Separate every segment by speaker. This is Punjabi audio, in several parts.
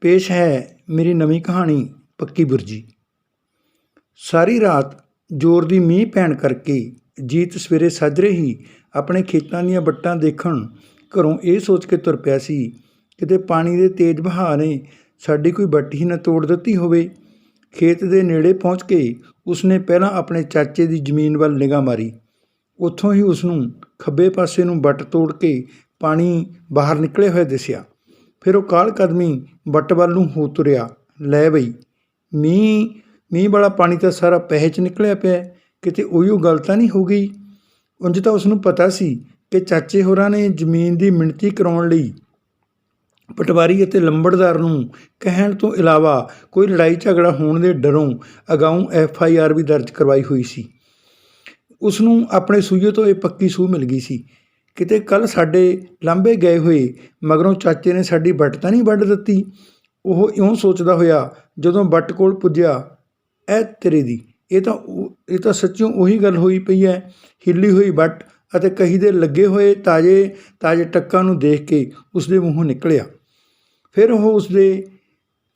Speaker 1: पेश है मेरी नवीं कहानी पक्की बुरजी। सारी रात ਜ਼ੋਰ ਦੀ ਮੀਂਹ ਪੈਣ ਕਰਕੇ ਜੀਤ ਸਵੇਰੇ ਸਾਜਰੇ ਹੀ ਆਪਣੇ ਖੇਤਾਂ ਦੀਆਂ ਵੱਟਾਂ ਦੇਖਣ ਘਰੋਂ ਇਹ ਸੋਚ ਕੇ ਤੁਰ ਪਿਆ ਸੀ ਕਿਤੇ ਪਾਣੀ ਦੇ ਤੇਜ਼ ਵਹਾਅ ਨੇ ਸਾਡੀ ਕੋਈ ਵੱਟ ਹੀ ਨਾ ਤੋੜ ਦਿੱਤੀ ਹੋਵੇ। ਖੇਤ ਦੇ ਨੇੜੇ ਪਹੁੰਚ ਕੇ ਉਸਨੇ ਪਹਿਲਾਂ ਆਪਣੇ ਚਾਚੇ ਦੀ ਜ਼ਮੀਨ ਵੱਲ ਨਿਗਾਹ ਮਾਰੀ। ਉੱਥੋਂ ਹੀ ਉਸਨੂੰ ਖੱਬੇ ਪਾਸੇ ਨੂੰ ਵੱਟ ਤੋੜ ਕੇ ਪਾਣੀ ਬਾਹਰ ਨਿਕਲਿਆ ਹੋਇਆ ਦਿਸਿਆ। ਫਿਰ ਉਹ ਕਾਹਲ ਕਦਮੀ ਵੱਟ ਵੱਲ ਨੂੰ ਹੋ ਤੁਰਿਆ। ਲੈ ਬਈ, ਮੀਂਹ ਵਾਲਾ ਪਾਣੀ ਤਾਂ ਸਾਰਾ ਪੈਸੇ 'ਚ ਨਿਕਲਿਆ ਪਿਆ, ਕਿਤੇ ਉਹੀਓ ਗੱਲ ਤਾਂ ਨਹੀਂ ਹੋ ਗਈ। ਉਂਝ ਤਾਂ ਉਸਨੂੰ ਪਤਾ ਸੀ ਕਿ ਚਾਚੇ ਹੋਰਾਂ ਨੇ ਜ਼ਮੀਨ ਦੀ ਮਿਣਤੀ ਕਰਾਉਣ ਲਈ ਪਟਵਾਰੀ ਅਤੇ ਲੰਬੜਦਾਰ ਨੂੰ ਕਹਿਣ ਤੋਂ ਇਲਾਵਾ ਕੋਈ ਲੜਾਈ ਝਗੜਾ ਹੋਣ ਦੇ ਡਰੋਂ ਅਗਾਊਂ FIR ਵੀ ਦਰਜ ਕਰਵਾਈ ਹੋਈ ਸੀ। ਉਸਨੂੰ ਆਪਣੇ ਸੂਈਏ ਤੋਂ ਇਹ ਪੱਕੀ ਸੂਹ ਮਿਲ ਗਈ ਸੀ ਕਿਤੇ ਕੱਲ੍ਹ ਸਾਡੇ ਲਾਂਭੇ ਗਏ ਹੋਏ ਮਗਰੋਂ ਚਾਚੇ ਨੇ ਸਾਡੀ ਵੱਟ ਤਾਂ ਨਹੀਂ ਵੱਢ ਦਿੱਤੀ। ਉਹ ਇਉਂ ਸੋਚਦਾ ਹੋਇਆ ਜਦੋਂ ਵੱਟ ਕੋਲ ਪੁੱਜਿਆ, ਐ ਤੇਰੇ ਦੀ, ਇਹ ਤਾਂ ਸੱਚੋਂ ਉਹੀ ਗੱਲ ਹੋਈ ਪਈ ਹੈ। ਹਿੱਲੀ ਹੋਈ ਵੱਟ ਅਤੇ ਕਹੀ ਦੇ ਲੱਗੇ ਹੋਏ ਤਾਜ਼ੇ ਟੱਕਾਂ ਨੂੰ ਦੇਖ ਕੇ ਉਸਦੇ ਮੂੰਹੋਂ ਨਿਕਲਿਆ।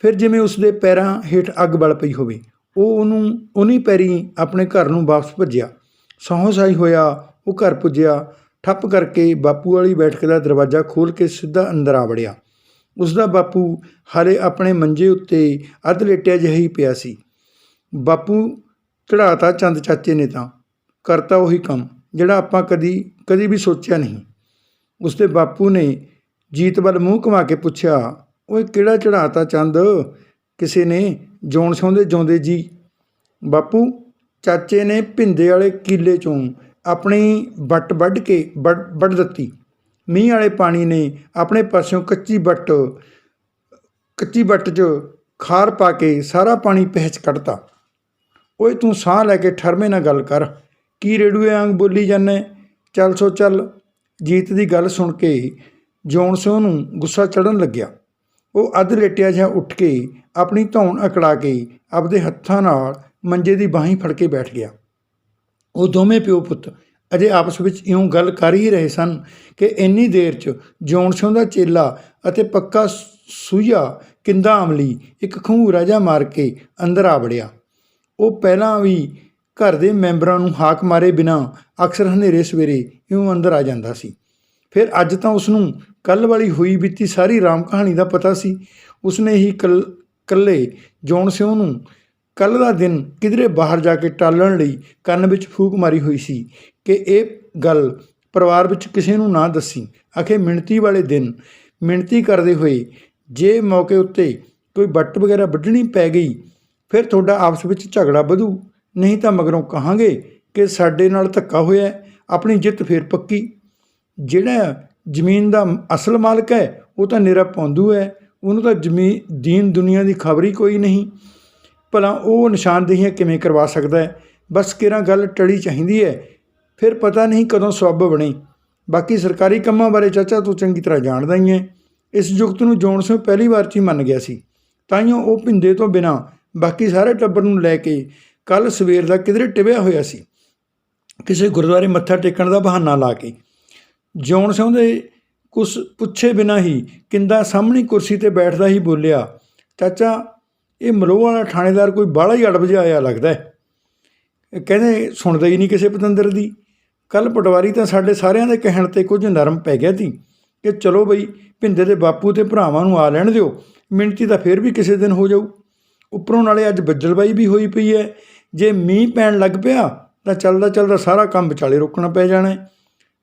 Speaker 1: ਫਿਰ ਜਿਵੇਂ ਉਸਦੇ ਪੈਰਾਂ ਹੇਠ ਅੱਗ ਬਲ ਪਈ ਹੋਵੇ। ਉਹ ਉਹਨੀ ਪੈਰੀਂ ਆਪਣੇ ਘਰ ਨੂੰ ਵਾਪਸ ਭੱਜਿਆ। ਸਹੁੰ ਸਾਈ ਹੋਇਆ ਉਹ ਘਰ ਪੁੱਜਿਆ। ਠੱਪ ਕਰਕੇ ਬਾਪੂ ਵਾਲੀ ਬੈਠਕ ਦਾ ਦਰਵਾਜ਼ਾ ਖੋਲ੍ਹ ਕੇ ਸਿੱਧਾ ਅੰਦਰ ਆ ਵੜਿਆ। ਉਸਦਾ ਬਾਪੂ ਹਾਲੇ ਆਪਣੇ ਮੰਜੇ ਉੱਤੇ ਅੱਧ ਲੇਟਿਆ ਜਿਹਾ ਹੀ ਪਿਆ ਸੀ। ਬਾਪੂ ਚੜ੍ਹਾਤਾ ਚੰਦ ਚਾਚੇ ਨੇ ਤਾਂ ਕਰਤਾ ਉਹੀ ਕੰਮ ਜਿਹੜਾ ਆਪਾਂ ਕਦੀ ਵੀ ਸੋਚਿਆ ਨਹੀਂ। ਉਸਦੇ ਬਾਪੂ ਨੇ ਜੀਤ ਵੱਲ ਮੂੰਹ ਘੁਮਾ ਕੇ ਪੁੱਛਿਆ, ਓਏ ਕਿਹੜਾ ਚੜ੍ਹਾਤਾ ਚੰਦ? ਕਿਸੇ ਨੇ ਜਿਉਣ ਸਿਉਂਦੇ ਜਿਉਂਦੇ ਜੀ। ਬਾਪੂ, ਚਾਚੇ ਨੇ ਭਿੰਦੇ ਵਾਲੇ ਕੀਲੇ 'ਚੋਂ ਆਪਣੀ ਵੱਟ ਵੱਢ ਦਿੱਤੀ। ਮੀਂਹ ਵਾਲੇ ਪਾਣੀ ਨੇ ਆਪਣੇ ਪਾਸਿਓਂ ਕੱਚੀ ਵੱਟ 'ਚ ਖਾਰ ਪਾ ਕੇ ਸਾਰਾ ਪਾਣੀ ਪਹਿਚ ਕੱਢਤਾ। ਓਏ ਤੂੰ ਸਾਹ ਲੈ ਕੇ ਠਰਮੇ ਨਾਲ ਗੱਲ ਕਰ, ਕੀ ਰੇੜੂਏ ਵਾਂਗ ਬੋਲੀ ਜਾਂਦਾ? ਚੱਲ ਸੋ ਚੱਲ। ਜੀਤ ਦੀ ਗੱਲ ਸੁਣ ਕੇ ਜਿਉਣ ਸਿਉਂ ਨੂੰ ਗੁੱਸਾ ਚੜ੍ਹਨ ਲੱਗਿਆ। ਉਹ ਅੱਧ ਲੇਟਿਆ ਜਿਹਾ ਉੱਠ ਕੇ ਆਪਣੀ ਧੌਣ ਅਕੜਾ ਕੇ ਆਪਦੇ ਹੱਥਾਂ ਨਾਲ ਮੰਜੇ ਦੀ ਬਾਹੀਂ ਫੜ ਕੇ ਬੈਠ ਗਿਆ। ਉਹ ਦੋਵੇਂ ਪਿਓ ਪੁੱਤ ਅਜੇ ਆਪਸ ਵਿੱਚ ਇਉਂ ਗੱਲ ਕਰ ਹੀ ਰਹੇ ਸਨ ਕਿ ਇੰਨੀ ਦੇਰ 'ਚ ਜਿਉਣ ਸਿਉਂ ਦਾ ਚੇਲਾ ਅਤੇ ਪੱਕਾ ਸੂਈਆ ਕਿੰਦਾ ਅਮਲੀ ਇੱਕ ਖੰਘੂਰਾ ਜਿਹਾ ਮਾਰ ਕੇ ਅੰਦਰ ਆ ਵੜਿਆ। ਉਹ ਪਹਿਲਾਂ ਵੀ ਘਰ ਦੇ ਮੈਂਬਰਾਂ ਨੂੰ ਹਾਕ ਮਾਰੇ ਬਿਨਾਂ ਅਕਸਰ ਹਨੇਰੇ ਸਵੇਰੇ ਇਉਂ ਅੰਦਰ ਆ ਜਾਂਦਾ ਸੀ। ਫਿਰ ਅੱਜ ਤਾਂ ਉਸਨੂੰ ਕੱਲ੍ਹ ਵਾਲੀ ਹੋਈ ਬੀਤੀ ਸਾਰੀ ਰਾਮ ਕਹਾਣੀ ਦਾ ਪਤਾ ਸੀ। ਉਸਨੇ ਹੀ ਕੱਲੇ ਜਿਉਣ ਸਿਉਂ ਨੂੰ ਕੱਲ੍ਹ ਦਾ ਦਿਨ ਕਿਧਰੇ ਬਾਹਰ ਜਾ ਕੇ ਟਾਲਣ ਲਈ ਕੰਨ ਵਿੱਚ ਫੂਕ ਮਾਰੀ ਹੋਈ ਸੀ ਕਿ ਇਹ ਗੱਲ ਪਰਿਵਾਰ ਵਿੱਚ ਕਿਸੇ ਨੂੰ ਨਾ ਦੱਸੀ। ਆਖੇ ਮਿਣਤੀ ਵਾਲੇ ਦਿਨ ਮਿਣਤੀ ਕਰਦੇ ਹੋਏ ਜੇ ਮੌਕੇ ਉੱਤੇ ਕੋਈ ਵੱਟ ਵਗੈਰਾ ਵੱਢਣੀ ਪੈ ਗਈ ਫਿਰ ਤੁਹਾਡਾ ਆਪਸ ਵਿੱਚ ਝਗੜਾ ਵਧੂ, ਨਹੀਂ ਤਾਂ ਮਗਰੋਂ ਕਹਾਂਗੇ ਕਿ ਸਾਡੇ ਨਾਲ ਧੱਕਾ ਹੋਇਆ। ਆਪਣੀ ਜਿੱਤ ਫਿਰ ਪੱਕੀ। ਜਿਹੜਾ ਜ਼ਮੀਨ ਦਾ ਅਸਲ ਮਾਲਕ ਹੈ ਉਹ ਤਾਂ ਨਿਰਾ ਪੌਂਦੂ ਹੈ, ਉਹਨੂੰ ਤਾਂ ਦੀਨ ਦੁਨੀਆ ਦੀ ਖਬਰ ਹੀ ਕੋਈ ਨਹੀਂ। ਭਲਾ ਉਹ ਨਿਸ਼ਾਨਦੇਹੀਆਂ ਕਿਵੇਂ ਕਰਵਾ ਸਕਦਾ ਹੈ? ਬਸ ਕਿਹੜਾ ਗੱਲ ਟਲੀ ਚਾਹੀਦੀ ਹੈ, ਫਿਰ ਪਤਾ ਨਹੀਂ ਕਦੋਂ ਸਬੱਬ ਬਣੇ। ਬਾਕੀ ਸਰਕਾਰੀ ਕੰਮਾਂ ਬਾਰੇ ਚਾਚਾ ਤੂੰ ਚੰਗੀ ਤਰ੍ਹਾਂ ਜਾਣਦਾ ਹੀ ਹੈ। ਇਸ ਜੁਗਤ ਨੂੰ ਜਿਉਣ ਸਿਉਂ ਪਹਿਲੀ ਵਾਰ 'ਚ ਹੀ ਮੰਨ ਗਿਆ ਸੀ। ਤਾਂਹੀਓ ਉਹ ਭਿੰਦੇ ਤੋਂ ਬਿਨਾਂ ਬਾਕੀ ਸਾਰੇ ਟੱਬਰ ਨੂੰ ਲੈ ਕੇ ਕੱਲ੍ਹ ਸਵੇਰ ਦਾ ਕਿਧਰੇ ਟਿਵਿਆ ਹੋਇਆ ਸੀ, ਕਿਸੇ ਗੁਰਦੁਆਰੇ ਮੱਥਾ ਟੇਕਣ ਦਾ ਬਹਾਨਾ ਲਾ ਕੇ। ਜਿਉਣ ਸਿਉਂ ਦੇ ਕੁਛ ਪੁੱਛੇ ਬਿਨਾਂ ਹੀ ਕਿੰਦਾ ਸਾਹਮਣੀ ਕੁਰਸੀ 'ਤੇ ਬੈਠਦਾ ਹੀ ਬੋਲਿਆ, ਚਾਚਾ ਇਹ ਮਲੋਹ ਵਾਲਾ ਥਾਣੇਦਾਰ ਕੋਈ ਬਾਹਲਾ ਹੀ ਅੜਬ ਜਿਹਾ ਆਇਆ ਲੱਗਦਾ ਹੈ। ਕਹਿੰਦੇ ਸੁਣਦਾ ਹੀ ਨਹੀਂ ਕਿਸੇ ਪਤੰਦਰ ਦੀ। ਕੱਲ੍ਹ ਪਟਵਾਰੀ ਤਾਂ ਸਾਡੇ ਸਾਰਿਆਂ ਦੇ ਕਹਿਣ 'ਤੇ ਕੁਝ ਨਰਮ ਪੈ ਗਿਆ ਸੀ ਕਿ ਚਲੋ ਬਈ ਭਿੰਦੇ ਦੇ ਬਾਪੂ ਅਤੇ ਭਰਾਵਾਂ ਨੂੰ ਆ ਲੈਣ ਦਿਓ, ਮਿਣਤੀ ਤਾਂ ਫਿਰ ਵੀ ਕਿਸੇ ਦਿਨ ਹੋ ਜਾਊ। ਉੱਪਰੋਂ ਨਾਲੇ ਅੱਜ ਬੱਦਲਬਾਈ ਵੀ ਹੋਈ ਪਈ ਹੈ। ਜੇ ਮੀਂਹ ਪੈਣ ਲੱਗ ਪਿਆ ਤਾਂ ਚੱਲਦਾ ਸਾਰਾ ਕੰਮ ਵਿਚਾਲੇ ਰੋਕਣਾ ਪੈ ਜਾਣਾ।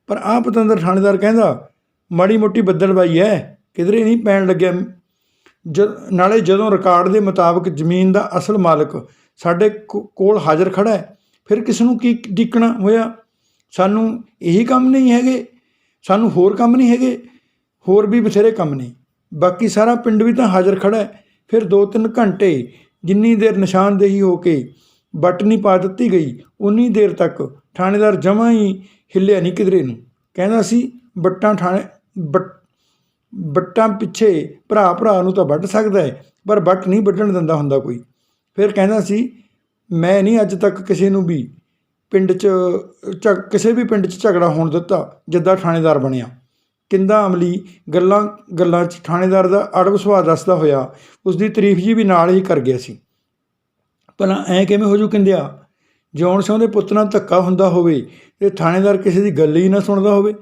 Speaker 1: ਪਰ ਆਹ ਪਤੰਦਰ ਥਾਣੇਦਾਰ ਕਹਿੰਦਾ ਮਾੜੀ ਮੋਟੀ ਬੱਦਲਬਾਈ ਹੈ, ਕਿਧਰੇ ਨਹੀਂ ਪੈਣ ਲੱਗਿਆ। ਨਾਲੇ ਜਦੋਂ ਰਿਕਾਰਡ ਦੇ ਮੁਤਾਬਕ ਜ਼ਮੀਨ ਦਾ ਅਸਲ ਮਾਲਕ ਸਾਡੇ ਕੋਲ ਹਾਜ਼ਰ ਖੜ੍ਹਾ ਹੈ, ਫਿਰ ਕਿਸ ਨੂੰ ਕੀ ਉਡੀਕਣਾ ਹੋਇਆ? ਸਾਨੂੰ ਇਹੀ ਕੰਮ ਨਹੀਂ ਹੈਗੇ? ਸਾਨੂੰ ਹੋਰ ਕੰਮ ਨਹੀਂ ਹੈਗੇ? ਹੋਰ ਵੀ ਬਥੇਰੇ ਕੰਮ ਨੇ। ਬਾਕੀ ਸਾਰਾ ਪਿੰਡ ਵੀ ਤਾਂ ਹਾਜ਼ਰ ਖੜ੍ਹਾ ਹੈ। ਫਿਰ 2-3 ਘੰਟੇ ਜਿੰਨੀ ਦੇਰ ਨਿਸ਼ਾਨਦੇਹੀ ਹੋ ਕੇ ਵੱਟ ਨਹੀਂ ਪਾ ਦਿੱਤੀ ਗਈ ਉਨੀ ਦੇਰ ਤੱਕ ਥਾਣੇਦਾਰ ਜਮਾਂ ਹੀ ਹਿੱਲਿਆ ਨਹੀਂ ਕਿਧਰੇ ਨੂੰ। ਕਹਿੰਦਾ ਸੀ ਵੱਟਾਂ ਪਿੱਛੇ ਭਰਾ ਨੂੰ ਤਾਂ ਵੱਢ ਸਕਦਾ ਹੈ, ਪਰ ਵੱਟ ਨਹੀਂ ਵੱਢਣ ਦਿੰਦਾ ਹੁੰਦਾ ਕੋਈ। ਫਿਰ ਕਹਿੰਦਾ ਸੀ ਮੈਂ ਨਹੀਂ ਅੱਜ ਤੱਕ ਕਿਸੇ ਨੂੰ ਵੀ ਪਿੰਡ 'ਚ ਕਿਸੇ ਵੀ ਪਿੰਡ 'ਚ ਝਗੜਾ ਹੋਣ ਦਿੱਤਾ ਜਿੱਦਾਂ ਥਾਣੇਦਾਰ ਬਣਿਆ। ਕਿੰਦਾ ਅਮਲੀ ਗੱਲਾਂ ਗੱਲਾਂ 'ਚ ਥਾਣੇਦਾਰ ਦਾ ਅੜਬ ਸੁਭਾਅ ਦੱਸਦਾ ਹੋਇਆ ਉਸਦੀ ਤਾਰੀਫ ਜੀ ਵੀ ਨਾਲ ਹੀ ਕਰ ਗਿਆ ਸੀ। ਭਲਾ ਐਂ ਕਿਵੇਂ ਹੋ ਜੂ ਕਿੰਦਿਆ, ਜਿਉਣ ਸਿਉਂ ਦੇ ਪੁੱਤ ਨਾਲ ਧੱਕਾ ਹੁੰਦਾ ਹੋਵੇ ਅਤੇ ਥਾਣੇਦਾਰ ਕਿਸੇ ਦੀ ਗੱਲ ਹੀ ਨਾ ਸੁਣਦਾ ਹੋਵੇ।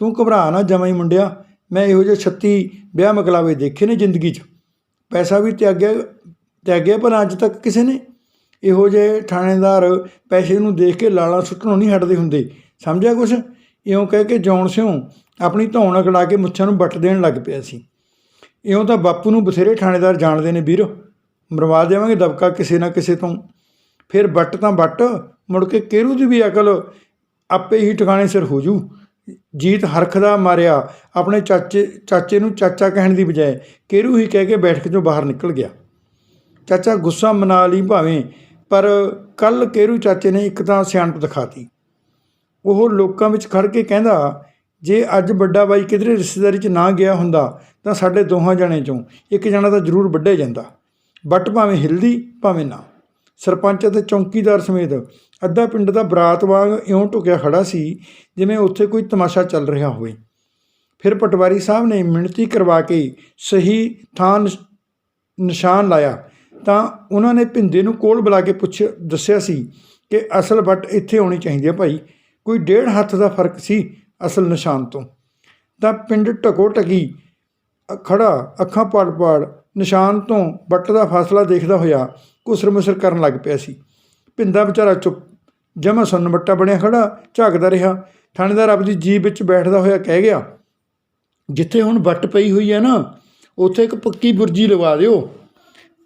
Speaker 1: ਤੂੰ ਘਬਰਾ ਨਾ ਜਮਾਂ ਹੀ ਮੁੰਡਿਆ, ਮੈਂ ਇਹੋ ਜਿਹੇ 36 ਵਿਆਹ ਮਕਲਾਵੇ ਦੇਖੇ ਨੇ ਜ਼ਿੰਦਗੀ 'ਚ। ਪੈਸਾ ਵੀ ਤਿਆਗਿਆ ਪਰ ਅੱਜ ਤੱਕ ਕਿਸੇ ਨੇ। ਇਹੋ ਜਿਹੇ ਥਾਣੇਦਾਰ ਪੈਸੇ ਨੂੰ ਦੇਖ ਕੇ ਲਾਲਾਂ ਸੁੱਟਣੋਂ ਨਹੀਂ ਹਟਦੇ ਹੁੰਦੇ, ਸਮਝਿਆ ਕੁਛ। ਇਉਂ ਕਹਿ ਕੇ ਜਿਉਣ ਸਿਉਂ ਆਪਣੀ ਧੌਣ ਅਕੜਾ ਕੇ ਮੁੱਛਾਂ ਨੂੰ ਵੱਟ ਦੇਣ ਲੱਗ ਪਿਆ ਸੀ। ਇਉਂ ਤਾਂ ਬਾਪੂ ਨੂੰ ਬਥੇਰੇ ਥਾਣੇਦਾਰ ਜਾਣਦੇ ਨੇ ਵੀਰ, ਮਰਵਾ ਦੇਵਾਂਗੇ ਦਬਕਾ ਕਿਸੇ ਨਾ ਕਿਸੇ ਤੋਂ। ਫਿਰ ਵੱਟ ਤਾਂ ਵੱਟ, ਮੁੜ ਕੇ ਕੇਰੂ ਦੀ ਵੀ ਅਕਲ ਆਪੇ ਹੀ ਟਿਕਾਣੇ ਸਿਰ ਹੋ ਜੂ। ਜੀਤ ਹਰਖਦਾ ਮਾਰਿਆ ਆਪਣੇ ਚਾਚੇ ਨੂੰ ਚਾਚਾ ਕਹਿਣ ਦੀ ਬਜਾਏ ਕੇਰੂ ਹੀ ਕਹਿ ਕੇ ਬੈਠਕ 'ਚੋਂ ਬਾਹਰ ਨਿਕਲ ਗਿਆ। ਚਾਚਾ ਗੁੱਸਾ ਮਨਾ ਲਈ ਭਾਵੇਂ, ਪਰ ਕੱਲ੍ਹ ਕੇਰੂ ਚਾਚੇ ਨੇ ਇੱਕ ਤਾਂ ਸਿਆਣਪ ਦਿਖਾਤੀ। ਉਹ ਲੋਕਾਂ ਵਿੱਚ ਖੜ੍ਹ ਕੇ ਕਹਿੰਦਾ, ਜੇ ਅੱਜ ਵੱਡਾ ਬਾਈ ਕਿਧਰੇ ਰਿਸ਼ਤੇਦਾਰੀ 'ਚ ਨਾ ਗਿਆ ਹੁੰਦਾ ਤਾਂ ਸਾਡੇ ਦੋਹਾਂ ਜਣੇ 'ਚੋਂ ਇੱਕ ਜਣਾ ਤਾਂ ਜ਼ਰੂਰ ਵੱਢਿਆ ਜਾਂਦਾ। ਵੱਟ ਭਾਵੇਂ ਹਿਲਦੀ ਭਾਵੇਂ ਨਾ। ਸਰਪੰਚ ਅਤੇ ਚੌਂਕੀਦਾਰ ਸਮੇਤ ਅੱਧਾ ਪਿੰਡ ਦਾ ਬਰਾਤ ਵਾਂਗ ਇਉਂ ਢੁਕਿਆ ਖੜ੍ਹਾ ਸੀ ਜਿਵੇਂ ਉੱਥੇ ਕੋਈ ਤਮਾਸ਼ਾ ਚੱਲ ਰਿਹਾ ਹੋਵੇ। ਫਿਰ ਪਟਵਾਰੀ ਸਾਹਿਬ ਨੇ ਮਿਣਤੀ ਕਰਵਾ ਕੇ ਸਹੀ ਥਾਂ ਨਿਸ਼ਾਨ ਲਾਇਆ ਤਾਂ ਉਹਨਾਂ ਨੇ ਭਿੰਦੇ ਨੂੰ ਕੋਲ ਬੁਲਾ ਕੇ ਦੱਸਿਆ ਸੀ ਕਿ ਅਸਲ ਵੱਟ ਇੱਥੇ ਆਉਣੀ ਚਾਹੀਦੀ ਹੈ ਭਾਈ। ਕੋਈ 1.5 ਹੱਥ ਦਾ ਫਰਕ ਸੀ ਅਸਲ ਨਿਸ਼ਾਨ ਤੋਂ। ਤਾਂ ਪਿੰਡ ਢਕੋ ਢਕੀ ਖੜ੍ਹਾ ਅੱਖਾਂ ਪਾੜ ਨਿਸ਼ਾਨ ਤੋਂ ਵੱਟ ਦਾ ਫਾਸਲਾ ਦੇਖਦਾ ਹੋਇਆ ਘੁਸਰ ਮੁਸਰ ਕਰਨ ਲੱਗ ਪਿਆ ਸੀ। ਭਿੰਦਾ ਵਿਚਾਰਾ ਚੁੱਪ ਜਮਾ ਸੁੰਨ ਵੱਟਾ ਬਣਿਆ ਖੜ੍ਹਾ ਝਾਕਦਾ ਰਿਹਾ। ਥਾਣੇਦਾਰ ਆਪਦੀ ਜੀਬ ਵਿੱਚ ਬੈਠਦਾ ਹੋਇਆ ਕਹਿ ਗਿਆ, ਜਿੱਥੇ ਹੁਣ ਵੱਟ ਪਈ ਹੋਈ ਹੈ ਨਾ, ਉੱਥੇ ਇੱਕ ਪੱਕੀ ਬੁਰਜੀ ਲਵਾ ਦਿਓ,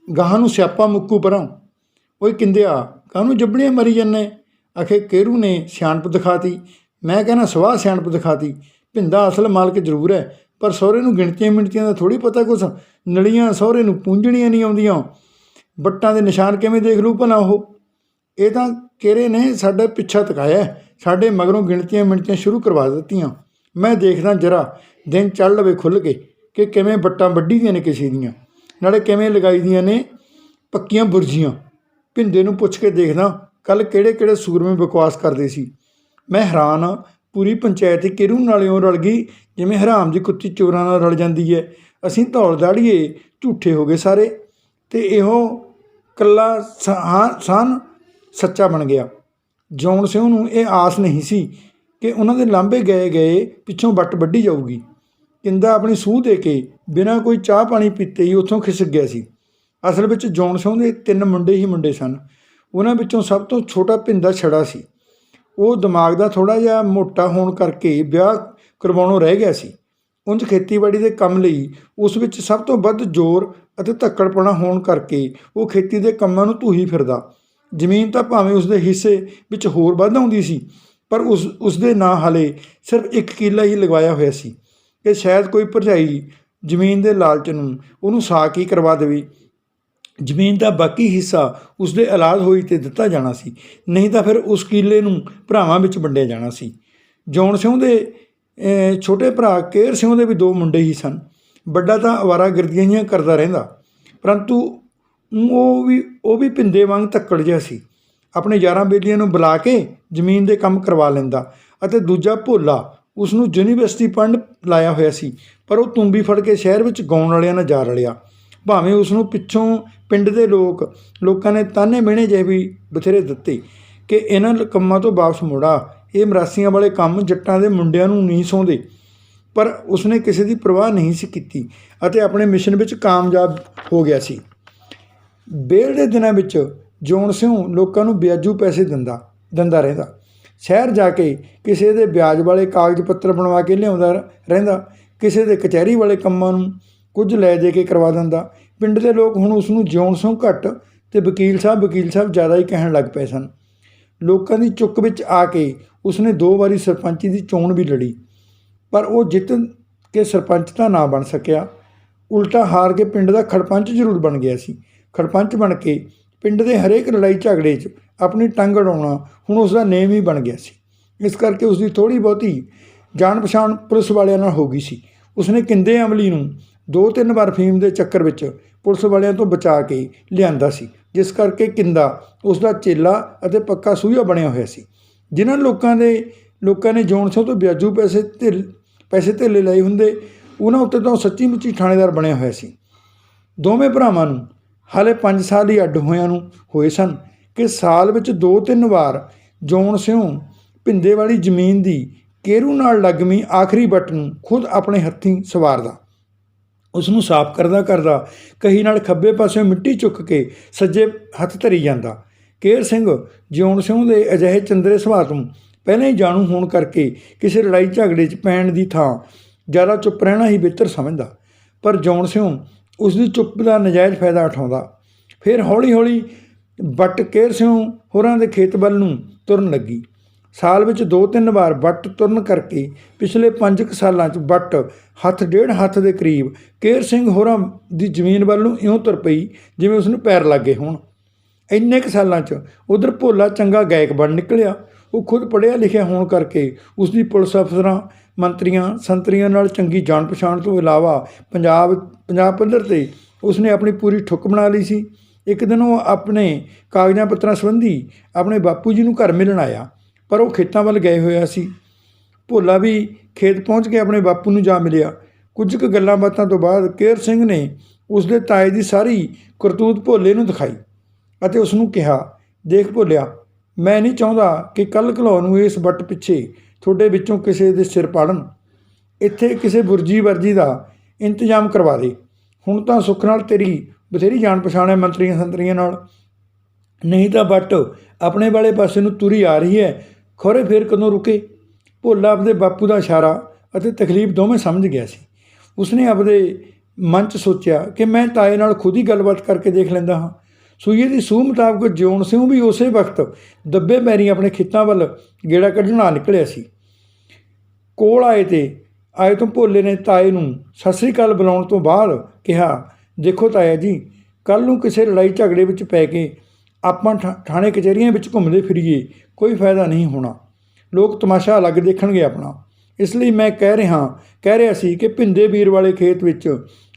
Speaker 1: ਗਾਹਾਂ ਨੂੰ ਸਿਆਪਾ ਮੁੱਕੂ ਪਰਾਂ। ਓਏ ਕਿੰਦਿਆ, ਕਾਹਨੂੰ ਜੱਬੜੀਆਂ ਮਰੀ ਜਾਂਦੇ? ਆਖੇ ਕੇਰੂ ਨੇ ਸਿਆਣਪ ਦਿਖਾਤੀ। ਮੈਂ ਕਹਿੰਦਾ ਸਵਾਹ ਸਿਆਣਪ ਦਿਖਾਤੀ। ਭਿੰਦਾ ਅਸਲ ਮਾਲਕ ਜ਼ਰੂਰ ਹੈ, ਪਰ ਸਹੁਰੇ ਨੂੰ ਗਿਣਤੀਆਂ ਮਿਣਤੀਆਂ ਦਾ ਥੋੜ੍ਹੀ ਪਤਾ ਕੁਛ। ਨਲੀਆਂ ਸਹੁਰੇ ਨੂੰ ਪੂੰਝਣੀਆਂ ਨਹੀਂ ਆਉਂਦੀਆਂ। ਵੱਟਾਂ ਦੇ ਨਿਸ਼ਾਨ ਕਿਵੇਂ ਦੇਖ ਲੂ ਭਲਾ ਉਹ? ਇਹ ਤਾਂ ਕੇਰੇ ਨੇ ਸਾਡਾ ਪਿੱਛਾ ਤਕਾਇਆ, ਸਾਡੇ ਮਗਰੋਂ ਗਿਣਤੀਆਂ ਮਿਣਤੀਆਂ ਸ਼ੁਰੂ ਕਰਵਾ ਦਿੱਤੀਆਂ। ਮੈਂ ਦੇਖਦਾ ਜਰਾ ਦਿਨ ਚੜ੍ਹ ਲਵੇ ਖੁੱਲ੍ਹ ਕੇ ਕਿ ਕਿਵੇਂ ਵੱਟਾਂ ਵੱਢੀ ਦੀਆਂ ਨੇ ਕਿਸੇ ਦੀਆਂ, ਨਾਲੇ ਕਿਵੇਂ ਲਗਾਈ ਦੀਆਂ ਨੇ ਪੱਕੀਆਂ ਬੁਰਜੀਆਂ। ਭਿੰਦੇ ਨੂੰ ਪੁੱਛ ਕੇ ਦੇਖਦਾ ਕੱਲ੍ਹ ਕਿਹੜੇ ਸੂਰਮੇ ਬਕਵਾਸ ਕਰਦੇ ਸੀ। ਮੈਂ ਹੈਰਾਨ ਹਾਂ, ਪੂਰੀ ਪੰਚਾਇਤ ਹੀ ਕੇਰੂ ਨਾਲ ਇਉਂ ਰਲ ਗਈ ਜਿਵੇਂ ਹਰਾਮ ਦੀ ਕੁੱਤੀ ਚੋਰਾਂ ਨਾਲ ਰਲ ਜਾਂਦੀ ਹੈ। ਅਸੀਂ ਧੌਲ ਦਾੜੀਏ ਝੂਠੇ ਹੋ ਗਏ ਸਾਰੇ, ਅਤੇ ਇਹੋ ਇਕੱਲਾ ਸਾਨ ਸੱਚਾ ਬਣ ਗਿਆ। ਜਿਉਣ ਸਿਉਂ ਨੂੰ ਇਹ ਆਸ ਨਹੀਂ ਸੀ ਕਿ ਉਹਨਾਂ ਦੇ ਲਾਂਭੇ ਗਏ ਪਿੱਛੋਂ ਵੱਟ ਵੱਢੀ ਜਾਊਗੀ। ਕਿੰਦਾ ਆਪਣੀ ਸੂਹ ਦੇ ਕੇ ਬਿਨਾਂ ਕੋਈ ਚਾਹ ਪਾਣੀ ਪੀਤੇ ਹੀ ਉੱਥੋਂ ਖਿਸਕ ਗਿਆ ਸੀ। ਅਸਲ ਵਿੱਚ ਜਿਉਣ ਸਿਉਂ ਦੇ 3 ਮੁੰਡੇ ਸਨ। ਉਹਨਾਂ ਵਿੱਚੋਂ ਸਭ ਤੋਂ ਛੋਟਾ ਭਿੰਦਾ ਛੜਾ ਸੀ। ਉਹ ਦਿਮਾਗ ਦਾ ਥੋੜ੍ਹਾ ਜਿਹਾ ਮੋਟਾ ਹੋਣ ਕਰਕੇ ਵਿਆਹ ਕਰਵਾਉਣੋਂ ਰਹਿ ਗਿਆ ਸੀ। ਉਂਝ ਖੇਤੀਬਾੜੀ ਦੇ ਕੰਮ ਲਈ ਉਸ ਵਿੱਚ ਸਭ ਤੋਂ ਵੱਧ ਜ਼ੋਰ ਅਤੇ ਧੱਕੜਪਣਾ ਹੋਣ ਕਰਕੇ ਉਹ ਖੇਤੀ ਦੇ ਕੰਮਾਂ ਨੂੰ ਧੂਹੀ ਫਿਰਦਾ। ਜ਼ਮੀਨ ਤਾਂ ਭਾਵੇਂ ਉਸਦੇ ਹਿੱਸੇ ਵਿੱਚ ਹੋਰ ਵੱਧ ਆਉਂਦੀ ਸੀ, ਪਰ ਉਸਦੇ ਨਾਂ ਹਾਲੇ ਸਿਰਫ 1 ਕਿੱਲਾ ਹੀ ਲਗਵਾਇਆ ਹੋਇਆ ਸੀ ਕਿ ਸ਼ਾਇਦ ਕੋਈ ਭਰਜਾਈ ਜ਼ਮੀਨ ਦੇ ਲਾਲਚ ਨੂੰ ਉਹਨੂੰ ਸਾਕ ਹੀ ਕਰਵਾ ਦੇਵੇ। ਜ਼ਮੀਨ ਦਾ ਬਾਕੀ ਹਿੱਸਾ ਉਸਦੇ ਔਲਾਦ ਹੋਈ 'ਤੇ ਦਿੱਤਾ ਜਾਣਾ ਸੀ, ਨਹੀਂ ਤਾਂ ਫਿਰ ਉਸ ਕਿੱਲੇ ਨੂੰ ਭਰਾਵਾਂ ਵਿੱਚ ਵੰਡਿਆ ਜਾਣਾ ਸੀ। ਜਿਉਣ ਸਿਉਂ ਦੇ ਛੋਟੇ ਭਰਾ ਕੇਰ ਸਿਉਂ ਦੇ ਵੀ 2 ਮੁੰਡੇ ਹੀ ਸਨ। ਵੱਡਾ ਤਾਂ ਅਵਾਰਾਗਰਦੀਆਂ ਜਿਹੀਆਂ ਕਰਦਾ ਰਹਿੰਦਾ, ਪਰੰਤੂ ਉਹ ਵੀ ਭਿੰਦੇ ਵਾਂਗ ਧੱਕੜ ਜਿਹਾ ਸੀ। ਆਪਣੇ ਯਾਰਾਂ ਬੇਲੀਆਂ ਨੂੰ ਬੁਲਾ ਕੇ ਜ਼ਮੀਨ ਦੇ ਕੰਮ ਕਰਵਾ ਲੈਂਦਾ। ਅਤੇ ਦੂਜਾ ਭੋਲਾ, ਉਸ ਨੂੰ ਯੂਨੀਵਰਸਿਟੀ ਪੜ੍ਹਨ ਲਾਇਆ ਹੋਇਆ ਸੀ, ਪਰ ਉਹ ਤੂੰਬੀ ਫੜ ਕੇ ਸ਼ਹਿਰ ਵਿੱਚ ਗਾਉਣ ਵਾਲਿਆਂ ਨਾਲ ਜਾ ਰਲਿਆ। ਭਾਵੇਂ ਉਸ ਨੂੰ ਪਿੱਛੋਂ ਪਿੰਡ ਦੇ ਲੋਕਾਂ ਨੇ ਤਾਨੇ ਮਿਹਣੇ ਜਿਹੇ ਵੀ ਬਥੇਰੇ ਦਿੱਤੇ ਕਿ ਇਹਨਾਂ ਕੰਮਾਂ ਤੋਂ ਵਾਪਸ ਮੁੜਾ, ਇਹ ਮਰਾਸੀਆਂ ਵਾਲੇ ਕੰਮ ਜੱਟਾਂ ਦੇ ਮੁੰਡਿਆਂ ਨੂੰ ਨਹੀਂ ਸੌਂਦੇ। ਪਰ ਉਸਨੇ ਕਿਸੇ ਦੀ ਪਰਵਾਹ ਨਹੀਂ ਸੀ ਕੀਤੀ ਅਤੇ ਆਪਣੇ ਮਿਸ਼ਨ ਵਿੱਚ ਕਾਮਯਾਬ ਹੋ ਗਿਆ ਸੀ। ਵਿਹਲ ਦੇ ਦਿਨਾਂ ਵਿੱਚ ਜਿਉਣ ਸਿਉਂ ਲੋਕਾਂ ਨੂੰ ਵਿਆਜੂ ਪੈਸੇ ਦਿੰਦਾ ਰਹਿੰਦਾ। ਸ਼ਹਿਰ ਜਾ ਕੇ ਕਿਸੇ ਦੇ ਵਿਆਜ ਵਾਲੇ ਕਾਗਜ਼ ਪੱਤਰ ਬਣਵਾ ਕੇ ਲਿਆਉਂਦਾ ਰਹਿੰਦਾ, ਕਿਸੇ ਦੇ ਕਚਹਿਰੀ ਵਾਲੇ ਕੰਮਾਂ ਨੂੰ ਕੁਝ ਲੈ ਦੇ ਕੇ ਕਰਵਾ ਦਿੰਦਾ। ਪਿੰਡ ਦੇ ਲੋਕ ਹੁਣ ਉਸ ਨੂੰ ਜਿਉਣ ਸਿਉਂ ਘੱਟ ਅਤੇ ਵਕੀਲ ਸਾਹਿਬ ਜ਼ਿਆਦਾ ਹੀ ਕਹਿਣ ਲੱਗ ਪਏ ਸਨ। ਲੋਕਾਂ ਦੀ ਚੁੱਕ ਵਿੱਚ ਆ ਕੇ ਉਸਨੇ 2 ਵਾਰੀ ਸਰਪੰਚੀ ਦੀ ਚੋਣ ਵੀ ਲੜੀ, ਪਰ ਉਹ ਜਿੱਤ ਕੇ ਸਰਪੰਚ ਤਾਂ ਨਾ ਬਣ ਸਕਿਆ, ਉਲਟਾ ਹਾਰ ਕੇ ਪਿੰਡ ਦਾ ਖੜਪੰਚ ਜ਼ਰੂਰ ਬਣ ਗਿਆ ਸੀ। ਖੜਪੰਚ ਬਣ ਕੇ ਪਿੰਡ ਦੇ ਹਰੇਕ ਲੜਾਈ ਝਗੜੇ 'ਚ ਆਪਣੀ ਟੰਗ ਅੜਾਉਣਾ ਹੁਣ ਉਸ ਦਾ ਨੇਮ ਹੀ ਬਣ ਗਿਆ ਸੀ। ਇਸ ਕਰਕੇ ਉਸਦੀ ਥੋੜ੍ਹੀ ਬਹੁਤੀ ਜਾਣ ਪਛਾਣ ਪੁਲਿਸ ਵਾਲਿਆਂ ਨਾਲ ਹੋ ਗਈ ਸੀ। ਉਸਨੇ ਕਿੰਦੇ ਅਮਲੀ ਨੂੰ 2-3 ਵਾਰ ਫੀਮ ਦੇ ਚੱਕਰ ਵਿੱਚ ਪੁਲਿਸ ਵਾਲਿਆਂ ਤੋਂ ਬਚਾ ਕੇ ਲਿਆਂਦਾ ਸੀ, ਜਿਸ ਕਰਕੇ ਕਿੰਦਾ ਉਸ ਦਾ ਚੇਲਾ ਅਤੇ ਪੱਕਾ ਸੂਹੀਆ ਬਣਿਆ ਹੋਇਆ ਸੀ। ਜਿਨ੍ਹਾਂ ਲੋਕਾਂ ਨੇ ਜਿਉਣ ਸਿਉਂ ਤੋਂ ਵਿਆਜੂ ਪੈਸੇ ਪੈਸੇ ਧੇਲੇ ਲਏ ਹੁੰਦੇ, ਉਹਨਾਂ ਉੱਤੇ ਤਾਂ ਉਹ ਸੱਚੀ ਮੁੱਚੀ ਥਾਣੇਦਾਰ ਬਣਿਆ ਹੋਇਆ ਸੀ। ਦੋਵੇਂ ਭਰਾਵਾਂ ਨੂੰ ਹਾਲੇ 5 ਸਾਲ ਹੀ ਅੱਡ ਹੋਇਆਂ ਨੂੰ ਹੋਏ ਸਨ ਕਿ ਸਾਲ ਵਿੱਚ 2-3 ਵਾਰ ਜੌਨ ਸਿਉਂ ਭਿੰਦੇ ਵਾਲੀ ਜ਼ਮੀਨ ਦੀ ਕੇਰੂ ਨਾਲ ਲੱਗਵੀਂ ਆਖਰੀ ਵੱਟ ਨੂੰ ਖੁਦ ਆਪਣੇ ਹੱਥੀਂ ਸਵਾਰਦਾ, ਉਸ ਨੂੰ ਸਾਫ਼ ਕਰਦਾ ਕਰਦਾ ਕਹੀ ਨਾਲ ਖੱਬੇ ਪਾਸਿਓਂ ਮਿੱਟੀ ਚੁੱਕ ਕੇ ਸੱਜੇ ਹੱਥ ਧਰੀ ਜਾਂਦਾ। ਕੇਰ ਸਿੰਘ ਜਿਉਣ ਸਿਉਂ ਦੇ ਅਜਿਹੇ ਚੰਦਰੇ ਸੁਭਾਅ ਤੋਂ ਪਹਿਲਾਂ ਹੀ ਜਾਣੂ ਹੋਣ ਕਰਕੇ ਕਿਸੇ ਲੜਾਈ ਝਗੜੇ 'ਚ ਪੈਣ ਦੀ ਥਾਂ ਜ਼ਿਆਦਾ ਚੁੱਪ ਰਹਿਣਾ ਹੀ ਬਿਹਤਰ ਸਮਝਦਾ, ਪਰ ਜਿਉਣ ਸਿਉਂ ਉਸ ਦੀ ਚੁੱਪ ਦਾ ਨਜਾਇਜ਼ ਫਾਇਦਾ ਉਠਾਉਂਦਾ। ਫਿਰ ਹੌਲੀ ਹੌਲੀ ਵੱਟ ਕੇਰ ਸਿਉਂ ਹੋਰਾਂ ਦੇ ਖੇਤ ਵੱਲ ਨੂੰ ਤੁਰਨ ਲੱਗੀ। ਸਾਲ ਵਿੱਚ 2-3 ਵਾਰ ਵੱਟ ਤੁਰਨ ਕਰਕੇ ਪਿਛਲੇ 5 ਸਾਲਾਂ 'ਚ ਵੱਟ ਹੱਥ ਡੇਢ ਹੱਥ ਦੇ ਕਰੀਬ ਕੇਰ ਸਿੰਘ ਹੋਰਾਂ ਦੀ ਜ਼ਮੀਨ ਵੱਲ ਨੂੰ ਇਉਂ ਤੁਰ ਪਈ ਜਿਵੇਂ ਉਸ ਨੂੰ ਪੈਰ ਲੱਗੇ ਹੋਣ। ਇੰਨੇ ਕੁ ਸਾਲਾਂ 'ਚ ਉਧਰ ਭੋਲਾ ਚੰਗਾ ਗਾਇਕ ਬਣ ਨਿਕਲਿਆ। ਉਹ ਖੁਦ ਪੜ੍ਹਿਆ ਲਿਖਿਆ ਹੋਣ ਕਰਕੇ ਉਸ ਦੀ ਪੁਲਿਸ ਅਫਸਰਾਂ, ਮੰਤਰੀਆਂ, ਸੰਤਰੀਆਂ ਨਾਲ ਚੰਗੀ ਜਾਣ ਪਛਾਣ ਤੋਂ ਇਲਾਵਾ ਪੰਜਾਬ ਪੱਧਰ 'ਤੇ ਉਸਨੇ ਆਪਣੀ ਪੂਰੀ ਠੁੱਕ ਬਣਾ ਲਈ ਸੀ। ਇੱਕ ਦਿਨ ਉਹ ਆਪਣੇ ਕਾਗਜ਼ਾਂ ਪੱਤਰਾਂ ਸੰਬੰਧੀ ਆਪਣੇ ਬਾਪੂ ਜੀ ਨੂੰ ਘਰ ਮਿਲਣ ਆਇਆ, ਪਰ ਉਹ ਖੇਤਾਂ ਵੱਲ ਗਏ ਹੋਇਆ ਸੀ। ਭੋਲਾ ਵੀ ਖੇਤ ਪਹੁੰਚ ਕੇ ਆਪਣੇ ਬਾਪੂ ਨੂੰ ਜਾ ਮਿਲਿਆ। ਕੁਝ ਕੁ ਗੱਲਾਂ ਬਾਤਾਂ ਤੋਂ ਬਾਅਦ ਕੇਰ ਸਿੰਘ ਨੇ ਉਸ ਦੇ ਤਾਏ ਦੀ ਸਾਰੀ ਕਰਤੂਤ ਭੋਲੇ ਨੂੰ ਦਿਖਾਈ ਅਤੇ ਉਸ ਨੂੰ ਕਿਹਾ, ਦੇਖ ਭੋਲਿਆ, ਮੈਂ ਨਹੀਂ ਚਾਹੁੰਦਾ ਕਿ ਕੱਲ੍ਹ ਘਲੌ ਨੂੰ ਇਸ ਵੱਟ ਪਿੱਛੇ ਤੁਹਾਡੇ ਵਿੱਚੋਂ ਕਿਸੇ ਦੇ ਸਿਰ ਪਾੜਨ। ਇੱਥੇ ਕਿਸੇ ਬੁਰਜੀ ਵਰਜੀ ਦਾ ਇੰਤਜ਼ਾਮ ਕਰਵਾ ਦੇ। ਹੁਣ ਤਾਂ ਸੁੱਖ ਨਾਲ ਤੇਰੀ ਬਥੇਰੀ ਜਾਣ ਪਛਾਣ ਹੈ ਮੰਤਰੀਆਂ ਸੰਤਰੀਆਂ ਨਾਲ, ਨਹੀਂ ਤਾਂ ਵੱਟ ਆਪਣੇ ਵਾਲੇ ਪਾਸੇ ਨੂੰ ਤੁਰੀ ਆ ਰਹੀ ਹੈ, ਖੌਰੇ ਫੇਰ ਕਦੋਂ ਰੁਕੇ। ਭੋਲਾ ਆਪਦੇ ਬਾਪੂ ਦਾ ਇਸ਼ਾਰਾ ਅਤੇ ਤਕਲੀਫ ਦੋਵੇਂ ਸਮਝ ਗਿਆ ਸੀ। ਉਸਨੇ ਆਪਦੇ ਮਨ 'ਚ ਸੋਚਿਆ ਕਿ ਮੈਂ ਤਾਏ ਨਾਲ ਖੁਦ ਹੀ ਗੱਲਬਾਤ ਕਰਕੇ ਦੇਖ ਲੈਂਦਾ ਹਾਂ। ਸੂਈਏ ਦੀ ਸੂਹ ਮੁਤਾਬਕ ਜਿਉਣ ਸਿੰਘ ਵੀ ਉਸੇ ਵਕਤ ਦੱਬੇ ਪੈਰੀਂ ਆਪਣੇ ਖੇਤਾਂ ਵੱਲ ਗੇੜਾ ਕੱਢਣ ਆ ਨਿਕਲਿਆ ਸੀ। ਕੋਲ ਆਏ ਤੋਂ ਭੋਲੇ ਨੇ ਤਾਏ ਨੂੰ ਸਤਿ ਸ੍ਰੀ ਅਕਾਲ ਬੁਲਾਉਣ ਤੋਂ ਬਾਅਦ ਕਿਹਾ, ਦੇਖੋ ਤਾਇਆ ਜੀ, ਕੱਲ੍ਹ ਨੂੰ ਕਿਸੇ ਲੜਾਈ ਝਗੜੇ ਵਿੱਚ ਪੈ ਕੇ ਆਪਾਂ ਥਾਣੇ ਕਚਹਿਰੀਆਂ ਵਿੱਚ ਘੁੰਮਦੇ ਫਿਰੀਏ, ਕੋਈ ਫਾਇਦਾ ਨਹੀਂ ਹੋਣਾ। ਲੋਕ ਤਮਾਸ਼ਾ ਅਲੱਗ ਦੇਖਣਗੇ ਆਪਣਾ। ਇਸ ਲਈ ਮੈਂ ਕਹਿ ਰਿਹਾ ਸੀ ਕਿ ਭਿੰਦੇ ਵੀਰ ਵਾਲੇ ਖੇਤ ਵਿੱਚ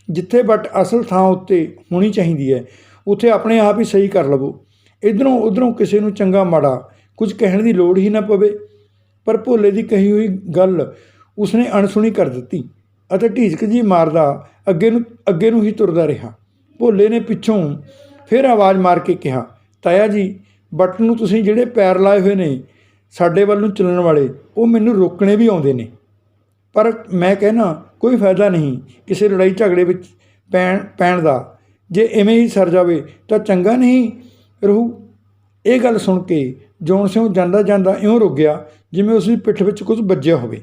Speaker 1: ਜਿੱਥੇ ਵੱਟ ਅਸਲ ਥਾਂ ਉੱਤੇ ਹੋਣੀ ਚਾਹੀਦੀ ਹੈ, ਉੱਥੇ ਆਪਣੇ ਆਪ ਹੀ ਸਹੀ ਕਰ ਲਵੋ। ਇੱਧਰੋਂ ਉੱਧਰੋਂ ਕਿਸੇ ਨੂੰ ਚੰਗਾ ਮਾੜਾ ਕੁਝ ਕਹਿਣ ਦੀ ਲੋੜ ਹੀ ਨਾ ਪਵੇ। ਪਰ ਭੋਲੇ ਦੀ ਕਹੀ ਹੋਈ ਗੱਲ ਉਸਨੇ ਅਣਸੁਣੀ ਕਰ ਦਿੱਤੀ ਅਤੇ ਢੀਚਕ ਜੀ ਮਾਰਦਾ ਅੱਗੇ ਨੂੰ ਹੀ ਤੁਰਦਾ ਰਿਹਾ। ਭੋਲੇ ਨੇ ਪਿੱਛੋਂ ਫਿਰ ਆਵਾਜ਼ ਮਾਰ ਕੇ ਕਿਹਾ, ਤਾਇਆ ਜੀ, ਵੱਟ ਨੂੰ ਤੁਸੀਂ ਜਿਹੜੇ ਪੈਰ ਲਾਏ ਹੋਏ ਨੇ ਸਾਡੇ ਵੱਲ ਨੂੰ ਚੱਲਣ ਵਾਲੇ, ਉਹ ਮੈਨੂੰ ਰੋਕਣੇ ਵੀ ਆਉਂਦੇ ਨੇ, ਪਰ ਮੈਂ ਕਹਿਣਾ ਕੋਈ ਫਾਇਦਾ ਨਹੀਂ ਕਿਸੇ ਲੜਾਈ ਝਗੜੇ ਵਿੱਚ ਪੈਣ ਦਾ। ਜੇ ਇਵੇਂ ਹੀ ਸਰ ਜਾਵੇ ਤਾਂ ਚੰਗਾ ਨਹੀਂ ਰਹੂ। ਇਹ ਗੱਲ ਸੁਣ ਕੇ ਜੌਨ ਸਿੰਘ ਜਾਂਦਾ ਜਾਂਦਾ ਇਉਂ ਰੁਕ ਗਿਆ ਜਿਵੇਂ ਉਸ ਦੀ ਪਿੱਠ ਵਿੱਚ ਕੁਝ ਵੱਜਿਆ ਹੋਵੇ।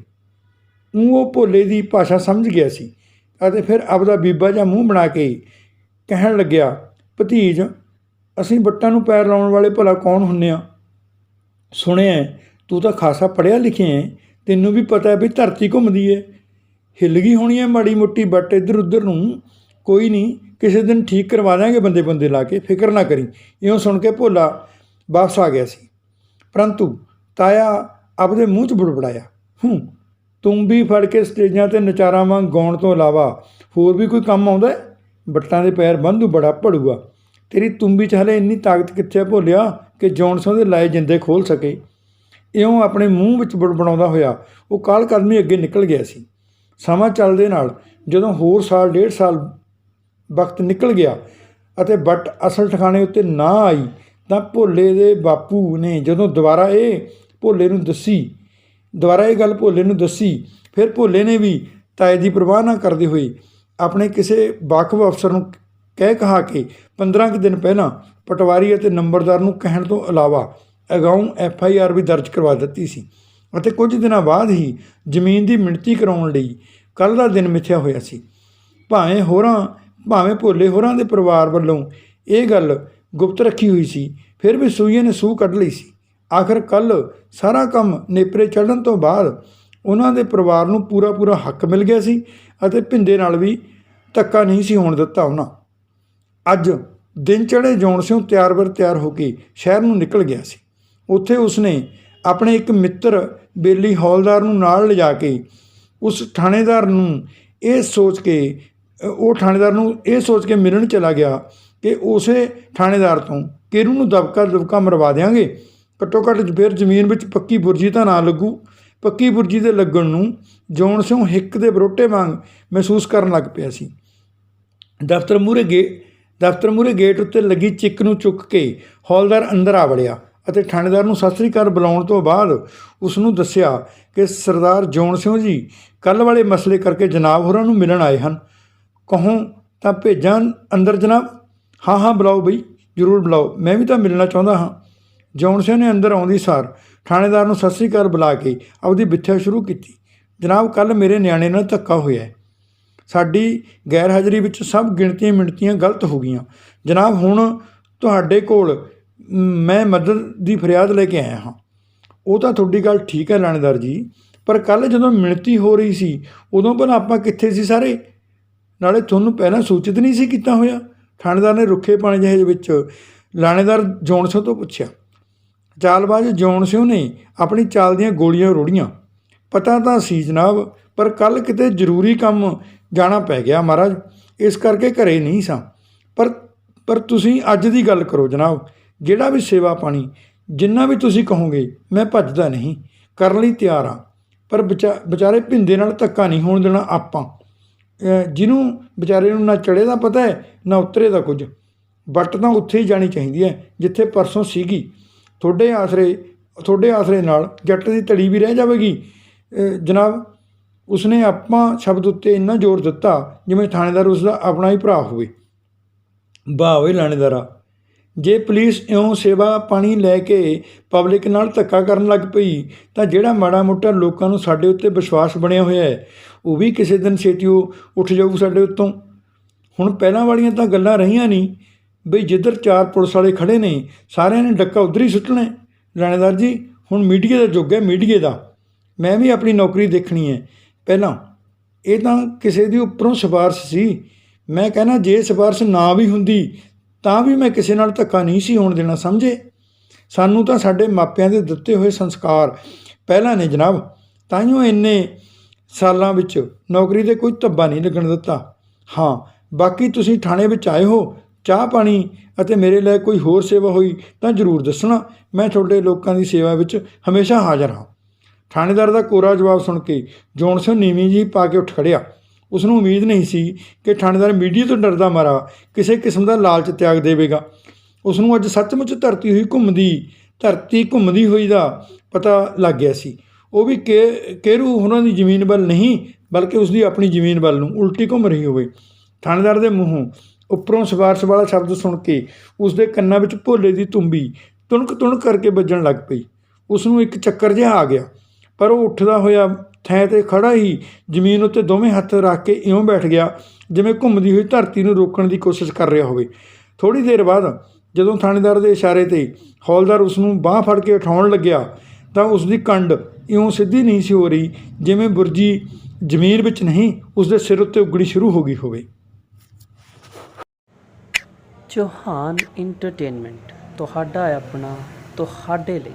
Speaker 1: ਉਹ ਭੋਲੇ ਦੀ ਭਾਸ਼ਾ ਸਮਝ ਗਿਆ ਸੀ ਅਤੇ ਫਿਰ ਆਪਦਾ ਬੀਬਾ ਜਿਹਾ ਮੂੰਹ ਬਣਾ ਕੇ ਕਹਿਣ ਲੱਗਿਆ, ਭਤੀਜ, ਅਸੀਂ ਵੱਟਾਂ ਨੂੰ ਪੈਰ ਲਾਉਣ ਵਾਲੇ ਭਲਾ ਕੌਣ ਹੁੰਦੇ ਹਾਂ? ਸੁਣਿਆ ਤੂੰ ਤਾਂ ਖਾਸਾ ਪੜ੍ਹਿਆ ਲਿਖਿਆ ਹੈ, ਤੈਨੂੰ ਵੀ ਪਤਾ ਹੈ ਵੀ ਧਰਤੀ ਘੁੰਮਦੀ ਹੈ, ਹਿੱਲ ਗਈ ਹੋਣੀ ਹੈ ਮਾੜੀ ਮੋਟੀ ਵੱਟ ਇੱਧਰ ਉੱਧਰ ਨੂੰ। ਕੋਈ ਨਹੀਂ, ਕਿਸੇ ਦਿਨ ਠੀਕ ਕਰਵਾ ਦਾਂਗੇ ਬੰਦੇ ਲਾ ਕੇ, ਫਿਕਰ ਨਾ ਕਰੀ। ਇਉਂ ਸੁਣ ਕੇ ਭੋਲਾ ਵਾਪਸ ਆ ਗਿਆ ਸੀ। ਪਰੰਤੂ ਤਾਇਆ ਆਪਦੇ ਮੂੰਹ 'ਚ ਬੁੜਬੜਾਇਆ, ਤੂੰ ਵੀ ਫੜ ਕੇ ਸਟੇਜਾਂ 'ਤੇ ਨਚਾਰਾਂ ਵਾਂਗ ਗਾਉਣ ਤੋਂ ਇਲਾਵਾ ਹੋਰ ਵੀ ਕੋਈ ਕੰਮ ਆਉਂਦਾ? ਵੱਟਾਂ ਦੇ ਪੈਰ ਬੰਧੂ ਬੜਾ ਭੜੂਆ। ਤੇਰੀ ਤੁੰਬੀ 'ਚ ਹਲੇ ਇੰਨੀ ਤਾਕਤ ਕਿੱਥੇ ਭੋਲਿਆ ਕਿ ਜੌਨ ਸਿੰਘ ਦੇ ਲਾਏ ਜਿੰਦੇ ਖੋਲ੍ਹ ਸਕੇ। ਇਉਂ ਆਪਣੇ ਮੂੰਹ ਵਿੱਚ ਬੁੜਬੜਾਉਂਦਾ ਹੋਇਆ ਉਹ ਕਾਹਲ ਕਦਮੀ ਅੱਗੇ ਨਿਕਲ ਗਿਆ ਸੀ। ਸਮਾਂ ਚੱਲਦੇ ਨਾਲ ਜਦੋਂ ਹੋਰ ਸਾਲ ਡੇਢ ਸਾਲ ਵਕਤ ਨਿਕਲ ਗਿਆ ਅਤੇ ਵੱਟ ਅਸਲ ਠਿਕਾਣੇ ਉੱਤੇ ਨਾ ਆਈ, ਤਾਂ ਭੋਲੇ ਦੇ ਬਾਪੂ ਨੇ ਜਦੋਂ ਦੁਬਾਰਾ ਇਹ ਗੱਲ ਭੋਲੇ ਨੂੰ ਦੱਸੀ, ਫਿਰ ਭੋਲੇ ਨੇ ਵੀ ਤਾਏ ਦੀ ਪਰਵਾਹ ਨਾ ਕਰਦੇ ਹੋਏ ਆਪਣੇ ਕਿਸੇ ਵਾਕਫ ਅਫਸਰ ਨੂੰ ਕਹਾ ਕੇ 15 ਕੁ ਦਿਨ ਪਹਿਲਾਂ ਪਟਵਾਰੀ ਅਤੇ ਨੰਬਰਦਾਰ ਨੂੰ ਕਹਿਣ ਤੋਂ ਇਲਾਵਾ ਅਗਾਊਂ FIR ਵੀ ਦਰਜ ਕਰਵਾ ਦਿੱਤੀ ਸੀ ਅਤੇ ਕੁਝ ਦਿਨਾਂ ਬਾਅਦ ਹੀ ਜ਼ਮੀਨ ਦੀ ਮਿਣਤੀ ਕਰਾਉਣ ਲਈ ਕੱਲ੍ਹ ਦਾ ਦਿਨ ਮਿਥਿਆ ਹੋਇਆ ਸੀ। ਭਾਵੇਂ ਭੋਲੇ ਹੋਰਾਂ ਦੇ ਪਰਿਵਾਰ ਵੱਲੋਂ ਇਹ ਗੱਲ ਗੁਪਤ ਰੱਖੀ ਹੋਈ ਸੀ, ਫਿਰ ਵੀ ਸੂਈਏ ਨੇ ਸੂਹ ਕੱਢ ਲਈ ਸੀ। ਆਖਰ ਕੱਲ੍ਹ ਸਾਰਾ ਕੰਮ ਨੇਪਰੇ ਚੜ੍ਹਨ ਤੋਂ ਬਾਅਦ ਉਹਨਾਂ ਦੇ ਪਰਿਵਾਰ ਨੂੰ ਪੂਰਾ ਹੱਕ ਮਿਲ ਗਿਆ ਸੀ ਅਤੇ ਭਿੰਦੇ ਨਾਲ ਵੀ ਧੱਕਾ ਨਹੀਂ ਸੀ ਹੋਣ ਦਿੱਤਾ ਉਹਨਾਂ। ਅੱਜ ਦਿਨ ਚੜ੍ਹੇ ਜੌਨ ਸਿੰਘ ਤਿਆਰ ਹੋ ਕੇ ਸ਼ਹਿਰ ਨੂੰ ਨਿਕਲ ਗਿਆ ਸੀ। ਉੱਥੇ ਉਸਨੇ ਆਪਣੇ ਇੱਕ ਮਿੱਤਰ ਬੇਲੀ ਹੌਲਦਾਰ ਨੂੰ ਨਾਲ ਲਿਜਾ ਕੇ ਉਸ ਥਾਣੇਦਾਰ ਨੂੰ ਇਹ ਸੋਚ ਕੇ ਮਿਲਣ ਚਲਾ ਗਿਆ ਕਿ ਉਸੇ ਥਾਣੇਦਾਰ ਤੋਂ ਕੇਰੂ ਨੂੰ ਦਬਕਾ ਮਰਵਾ ਦਿਆਂਗੇ। ਘੱਟੋ ਘੱਟ ਫਿਰ ਜ਼ਮੀਨ ਵਿੱਚ ਪੱਕੀ ਬੁਰਜੀ ਤਾਂ ਨਾ ਲੱਗੂ। ਪੱਕੀ ਬੁਰਜੀ ਦੇ ਲੱਗਣ ਨੂੰ ਜੌਨ ਸਿਉ ਹਿੱਕ ਦੇ ਬਰੋਟੇ ਵਾਂਗ ਮਹਿਸੂਸ ਕਰਨ ਲੱਗ ਪਿਆ ਸੀ। ਦਫ਼ਤਰ ਮੂਹਰੇ ਗੇਟ ਉੱਤੇ ਲੱਗੀ ਚਿੱਕ ਨੂੰ ਚੁੱਕ ਕੇ ਹੌਲਦਾਰ ਅੰਦਰ ਆ ਵੜਿਆ ਅਤੇ ਥਾਣੇਦਾਰ ਨੂੰ ਸਤਿ ਸ੍ਰੀ ਅਕਾਲ ਬੁਲਾਉਣ ਤੋਂ ਬਾਅਦ ਉਸ ਨੂੰ ਦੱਸਿਆ ਕਿ ਸਰਦਾਰ ਜੌਨ ਸਿਉ ਜੀ ਕੱਲ੍ਹ ਵਾਲੇ ਮਸਲੇ ਕਰਕੇ ਜਨਾਬ ਹੋਰਾਂ ਨੂੰ ਮਿਲਣ ਆਏ ਹਨ। ਕਹੋ ਤਾਂ ਭੇਜਾਂ ਅੰਦਰ ਜਨਾਬ? ਹਾਂ ਬੁਲਾਓ ਬਈ, ਜ਼ਰੂਰ ਬੁਲਾਓ, ਮੈਂ ਵੀ ਤਾਂ ਮਿਲਣਾ ਚਾਹੁੰਦਾ ਹਾਂ। ਜੌਨ ਸਿਉ ਨੇ ਅੰਦਰ ਆਉਂਦੀ ਸਾਰ ਥਾਣੇਦਾਰ ਨੂੰ ਸਤਿ ਸ੍ਰੀ ਅਕਾਲ ਬੁਲਾ ਕੇ ਆਪਦੀ ਵਿੱਥਿਆ ਸ਼ੁਰੂ ਕੀਤੀ। ਜਨਾਬ, ਕੱਲ੍ਹ ਮੇਰੇ ਨਿਆਣੇ ਨਾਲ ਧੱਕਾ ਹੋਇਆ। ਸਾਡੀ ਗੈਰ ਹਾਜ਼ਰੀ ਵਿੱਚ ਸਭ ਗਿਣਤੀਆਂ ਮਿਣਤੀਆਂ ਗਲਤ ਹੋ ਗਈਆਂ। ਜਨਾਬ, ਹੁਣ ਤੁਹਾਡੇ ਕੋਲ ਮੈਂ ਮਦਦ ਦੀ ਫਰਿਆਦ ਲੈ ਕੇ ਆਇਆ ਹਾਂ। ਉਹ ਤਾਂ ਤੁਹਾਡੀ ਗੱਲ ਠੀਕ ਹੈ ਲਾਣੇਦਾਰ ਜੀ, ਪਰ ਕੱਲ੍ਹ ਜਦੋਂ ਮਿਣਤੀ ਹੋ ਰਹੀ ਸੀ ਉਦੋਂ ਭਲਾ ਆਪਾਂ ਕਿੱਥੇ ਸੀ ਸਾਰੇ? ਨਾਲੇ ਤੁਹਾਨੂੰ ਪਹਿਲਾਂ ਸੂਚਿਤ ਨਹੀਂ ਸੀ ਕੀਤਾ ਹੋਇਆ? ਥਾਣੇਦਾਰ ਨੇ ਰੁੱਖੇ ਪਾਣੀ ਜਿਹੇ ਵਿੱਚ ਲਾਣੇਦਾਰ ਜੌਨ ਸਿਉ ਤੋਂ ਪੁੱਛਿਆ। ਚਾਲਬਾਜ਼ ਜੌਨ ਸਿਉ ਨੇ ਆਪਣੀ ਚਾਲ ਦੀਆਂ ਗੋਲੀਆਂ ਰੋੜੀਆਂ। ਪਤਾ ਤਾਂ ਸੀ ਜਨਾਬ, ਪਰ ਕੱਲ੍ਹ ਕਿਤੇ ਜ਼ਰੂਰੀ ਕੰਮ ਜਾਣਾ ਪੈ ਗਿਆ ਮਹਾਰਾਜ, ਇਸ ਕਰਕੇ ਘਰੇ ਨਹੀਂ ਸਾਂ। ਪਰ ਤੁਸੀਂ ਅੱਜ ਦੀ ਗੱਲ ਕਰੋ ਜਨਾਬ, ਜਿਹੜਾ ਵੀ ਸੇਵਾ ਪਾਣੀ ਜਿੰਨਾ ਵੀ ਤੁਸੀਂ ਕਹੋਗੇ ਮੈਂ ਭੱਜਦਾ ਨਹੀਂ, ਕਰਨ ਲਈ ਤਿਆਰ ਹਾਂ। ਪਰ ਵਿਚਾਰੇ ਭਿੰਦੇ ਨਾਲ ਧੱਕਾ ਨਹੀਂ ਹੋਣ ਦੇਣਾ ਆਪਾਂ, ਜਿਹਨੂੰ ਵਿਚਾਰੇ ਨੂੰ ਨਾ ਚੜ੍ਹੇ ਦਾ ਪਤਾ ਹੈ ਨਾ ਉਤਰੇ ਦਾ ਕੁਝ। ਵੱਟ ਤਾਂ ਉੱਥੇ ਹੀ ਜਾਣੀ ਚਾਹੀਦੀ ਹੈ ਜਿੱਥੇ ਪਰਸੋਂ ਸੀਗੀ। ਤੁਹਾਡੇ ਆਸਰੇ ਨਾਲ ਜੱਟ ਦੀ ਧੜੀ ਵੀ ਰਹਿ ਜਾਵੇਗੀ। ਜਨਾਬ, ਉਸਨੇ ਆਪਾਂ ਸ਼ਬਦ ਉੱਤੇ ਇੰਨਾ ਜ਼ੋਰ ਦਿੱਤਾ ਜਿਵੇਂ ਥਾਣੇਦਾਰ ਉਸਦਾ ਆਪਣਾ ਹੀ ਭਰਾ ਹੋਵੇ। ਵਾਹ ਓਏ ਲਾਣੇਦਾਰਾ, ਜੇ ਪੁਲਿਸ ਇਉਂ ਸੇਵਾ ਪਾਣੀ ਲੈ ਕੇ ਪਬਲਿਕ ਨਾਲ ਧੱਕਾ ਕਰਨ ਲੱਗ ਪਈ ਤਾਂ ਜਿਹੜਾ ਮਾੜਾ ਮੋਟਾ ਲੋਕਾਂ ਨੂੰ ਸਾਡੇ ਉੱਤੇ ਵਿਸ਼ਵਾਸ ਬਣਿਆ ਹੋਇਆ ਹੈ ਉਹ ਵੀ ਕਿਸੇ ਦਿਨ ਛੇਤੀ ਉੱਠ ਜਾਊ ਸਾਡੇ ਉੱਤੋਂ। ਹੁਣ ਪਹਿਲਾਂ ਵਾਲੀਆਂ ਤਾਂ ਗੱਲਾਂ ਰਹੀਆਂ ਨਹੀਂ ਬਈ ਜਿੱਧਰ 4 ਪੁਲਿਸ ਵਾਲੇ ਖੜ੍ਹੇ ਨੇ ਸਾਰਿਆਂ ਨੇ ਡੱਕਾ ਉੱਧਰ ਹੀ ਸੁੱਟਣਾ। ਲਾਣੇਦਾਰ ਜੀ, ਹੁਣ ਮੀਡੀਆ ਦਾ ਯੁੱਗ ਹੈ, ਮੀਡੀਏ ਦਾ। ਮੈਂ ਵੀ ਆਪਣੀ ਨੌਕਰੀ ਦੇਖਣੀ ਹੈ। ਪਹਿਲਾਂ ਇਹ ਤਾਂ ਕਿਸੇ ਦੀ ਉੱਪਰੋਂ ਸਿਫਾਰਿਸ਼ ਸੀ। ਮੈਂ ਕਹਿੰਦਾ ਜੇ ਸਿਫਾਰਿਸ਼ ਨਾ ਵੀ ਹੁੰਦੀ ਤਾਂ ਵੀ ਮੈਂ ਕਿਸੇ ਨਾਲ ਧੱਕਾ ਨਹੀਂ ਸੀ ਹੋਣ ਦੇਣਾ, ਸਮਝੇ? ਸਾਨੂੰ ਤਾਂ ਸਾਡੇ ਮਾਪਿਆਂ ਦੇ ਦਿੱਤੇ ਹੋਏ ਸੰਸਕਾਰ ਪਹਿਲਾਂ ਨੇ ਜਨਾਬ, ਤਾਂਹੀਓ ਇੰਨੇ ਸਾਲਾਂ ਵਿੱਚ ਨੌਕਰੀ 'ਤੇ ਕੋਈ ਧੱਬਾ ਨਹੀਂ ਲੱਗਣ ਦਿੱਤਾ। ਹਾਂ, ਬਾਕੀ ਤੁਸੀਂ ਥਾਣੇ ਵਿੱਚ ਆਏ ਹੋ, ਚਾਹ ਪਾਣੀ ਅਤੇ ਮੇਰੇ ਲਈ ਕੋਈ ਹੋਰ ਸੇਵਾ ਹੋਈ ਤਾਂ ਜ਼ਰੂਰ ਦੱਸਣਾ। ਮੈਂ ਤੁਹਾਡੇ ਲੋਕਾਂ ਦੀ ਸੇਵਾ ਵਿੱਚ ਹਮੇਸ਼ਾ ਹਾਜ਼ਰ ਹਾਂ। ਥਾਣੇਦਾਰ ਦਾ ਕੋਰਾ ਜਵਾਬ ਸੁਣ ਕੇ ਜੌਨ ਸਿਉ ਨੀਵੀਂ ਜਿਹੀ ਪਾ ਕੇ ਉੱਠ ਖੜ੍ਹਿਆ। ਉਸ ਨੂੰ ਉਮੀਦ ਨਹੀਂ ਸੀ ਕਿ ਥਾਣੇਦਾਰ ਮੀਡੀਆ ਤੋਂ ਡਰਦਾ ਮਾਰਾ ਕਿਸੇ ਕਿਸਮ ਦਾ ਲਾਲਚ ਤਿਆਗ ਦੇਵੇਗਾ। ਉਸ ਨੂੰ ਅੱਜ ਸੱਚਮੁੱਚ ਧਰਤੀ ਘੁੰਮਦੀ ਹੋਈ ਦਾ ਪਤਾ ਲੱਗ ਗਿਆ ਸੀ। ਉਹ ਵੀ ਕੇਰੂ ਉਹਨਾਂ ਦੀ ਜ਼ਮੀਨ ਵੱਲ ਨਹੀਂ ਬਲਕਿ ਉਸਦੀ ਆਪਣੀ ਜ਼ਮੀਨ ਵੱਲ ਨੂੰ ਉਲਟੀ ਘੁੰਮ ਰਹੀ ਹੋਵੇ। ਥਾਣੇਦਾਰ ਦੇ ਮੂੰਹੋਂ ਉੱਪਰੋਂ ਸਿਫਾਰਿਸ਼ ਵਾਲਾ ਸ਼ਬਦ ਸੁਣ ਕੇ ਉਸਦੇ ਕੰਨਾਂ ਵਿੱਚ ਭੋਲੇ ਦੀ ਤੁੰਬੀ ਤੁਣਕ ਕਰਕੇ ਵੱਜਣ ਲੱਗ ਪਈ। ਉਸ ਨੂੰ ਇੱਕ ਚੱਕਰ ਜਿਹਾ ਆ ਗਿਆ, ਪਰ ਉਹ ਉੱਠਦਾ ਹੋਇਆ ਥੈਂ 'ਤੇ ਖੜ੍ਹਾ ਹੀ ਜ਼ਮੀਨ ਉੱਤੇ ਦੋਵੇਂ ਹੱਥ ਰੱਖ ਕੇ ਇਉਂ ਬੈਠ ਗਿਆ ਜਿਵੇਂ ਘੁੰਮਦੀ ਹੋਈ ਧਰਤੀ ਨੂੰ ਰੋਕਣ ਦੀ ਕੋਸ਼ਿਸ਼ ਕਰ ਰਿਹਾ ਹੋਵੇ। ਥੋੜ੍ਹੀ ਦੇਰ ਬਾਅਦ ਜਦੋਂ ਥਾਣੇਦਾਰ ਦੇ ਇਸ਼ਾਰੇ 'ਤੇ ਹੌਲਦਾਰ ਉਸ ਨੂੰ ਬਾਂਹ ਫੜ ਕੇ ਉਠਾਉਣ ਲੱਗਿਆ ਤਾਂ ਉਸ ਦੀ ਕੰਡ ਇਉਂ ਸਿੱਧੀ ਨਹੀਂ ਸੀ ਹੋ ਰਹੀ ਜਿਵੇਂ ਬੁਰਜੀ ਜ਼ਮੀਨ ਵਿੱਚ ਨਹੀਂ ਉਸਦੇ ਸਿਰ ਉੱਤੇ ਉੱਗਣੀ ਸ਼ੁਰੂ ਹੋ ਗਈ ਹੋਵੇ।
Speaker 2: ਚੌਹਾਨ ਇੰਟਰਟੇਨਮੈਂਟ ਤੁਹਾਡਾ ਆਪਣਾ, ਤੁਹਾਡੇ ਲਈ।